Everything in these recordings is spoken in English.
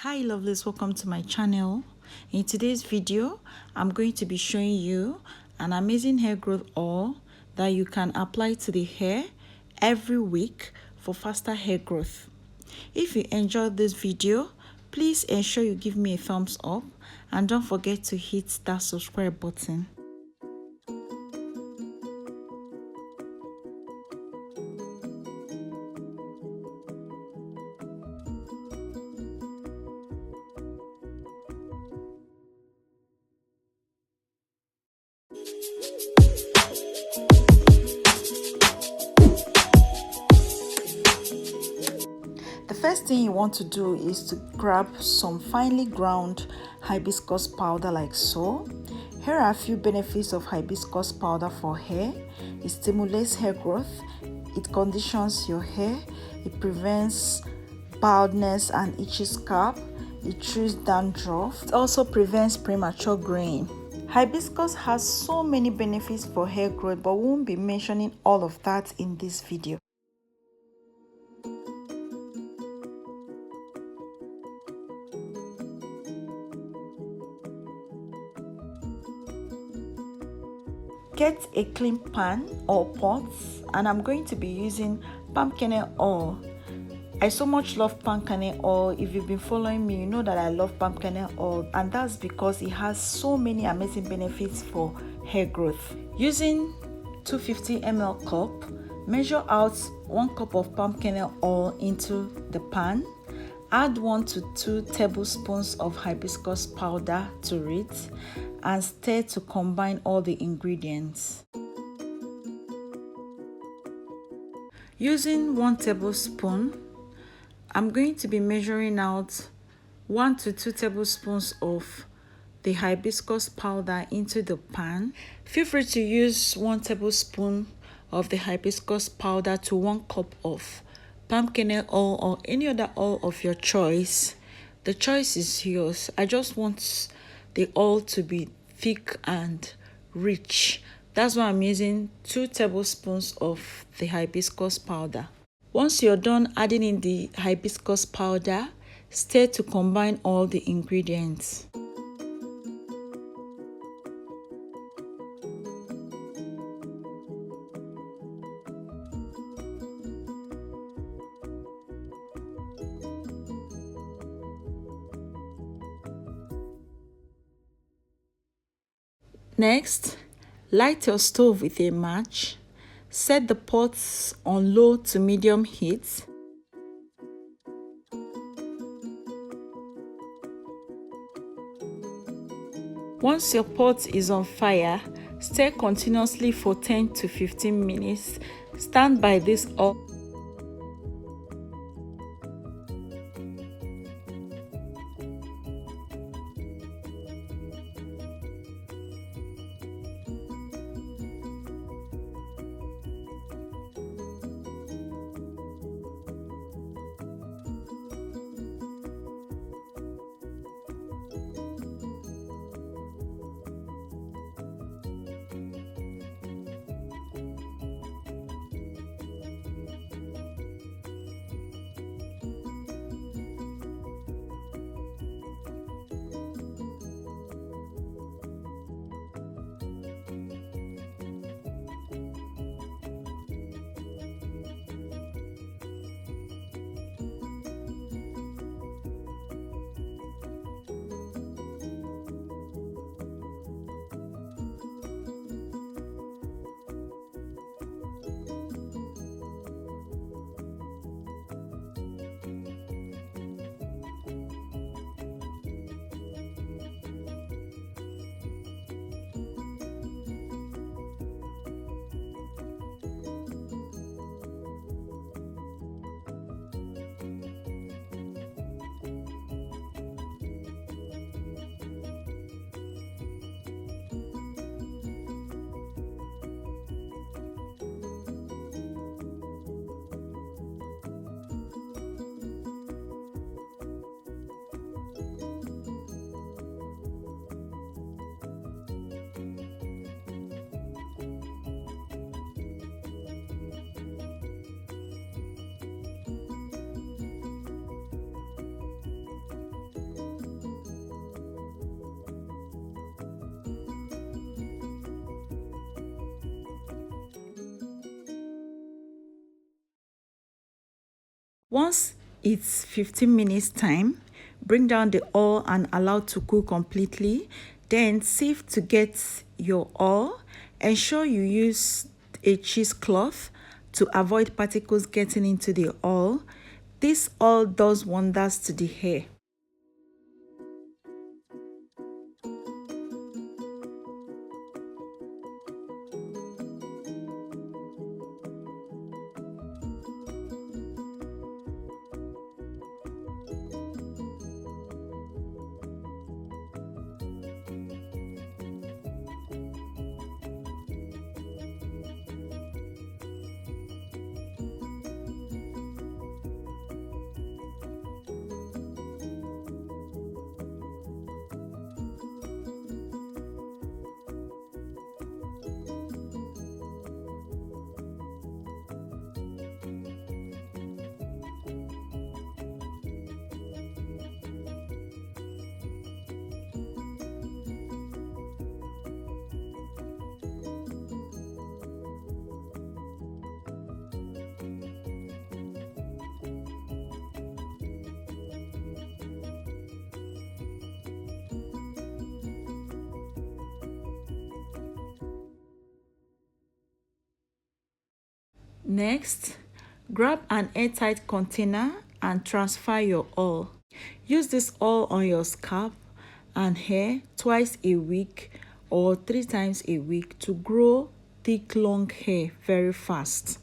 Hi lovelies, welcome to my channel. In today's video I'm going to be showing you an amazing hair growth oil that you can apply to the hair every week for faster hair growth. If you enjoyed this video, please ensure you give me a thumbs up and don't forget to hit that subscribe button. The first thing you want to do is to grab some finely ground hibiscus powder like so. Here are a few benefits of hibiscus powder for hair. It stimulates hair growth, it conditions your hair, it prevents baldness and itchy scalp, it treats dandruff, it also prevents premature graying. Hibiscus has so many benefits for hair growth, but we won't be mentioning all of that in this video. Get a clean pan or pot, and I'm going to be using palm kernel oil. I so much love palm kernel oil. If you've been following me, you know that I love palm kernel oil, and that's because it has so many amazing benefits for hair growth. Using 250 ml cup, measure out 1 cup of palm kernel oil into the pan. Add 1 to 2 tablespoons of hibiscus powder to it and stir to combine all the ingredients. Using 1 tablespoon, I'm going to be measuring out 1 to 2 tablespoons of the hibiscus powder into the pan. Feel free to use 1 tablespoon of the hibiscus powder to 1 cup of palm kernel oil or any other oil of your choice. The choice is yours. I just want the oil to be thick and rich. That's why I'm using 2 tablespoons of the hibiscus powder. Once you're done adding in the hibiscus powder, stir to combine all the ingredients. Next, light your stove with a match. Set the pots on low to medium heat. Once your pot is on fire, stir continuously for 10 to 15 minutes. Stand by this oil. Once it's 15 minutes time, bring down the oil and allow to cool completely. Then sieve to get your oil. Ensure you use a cheesecloth to avoid particles getting into the oil. This oil does wonders to the hair. Next, grab an airtight container and transfer your oil. Use this oil on your scalp and hair twice a week or 3 times a week to grow thick, long hair very fast.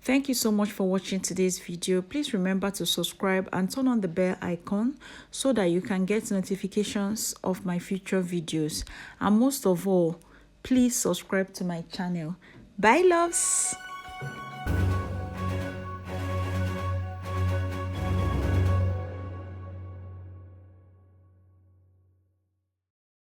Thank you so much for watching today's video. Please remember to subscribe and turn on the bell icon so that you can get notifications of my future videos. And most of all, please subscribe to my channel. Bye, loves.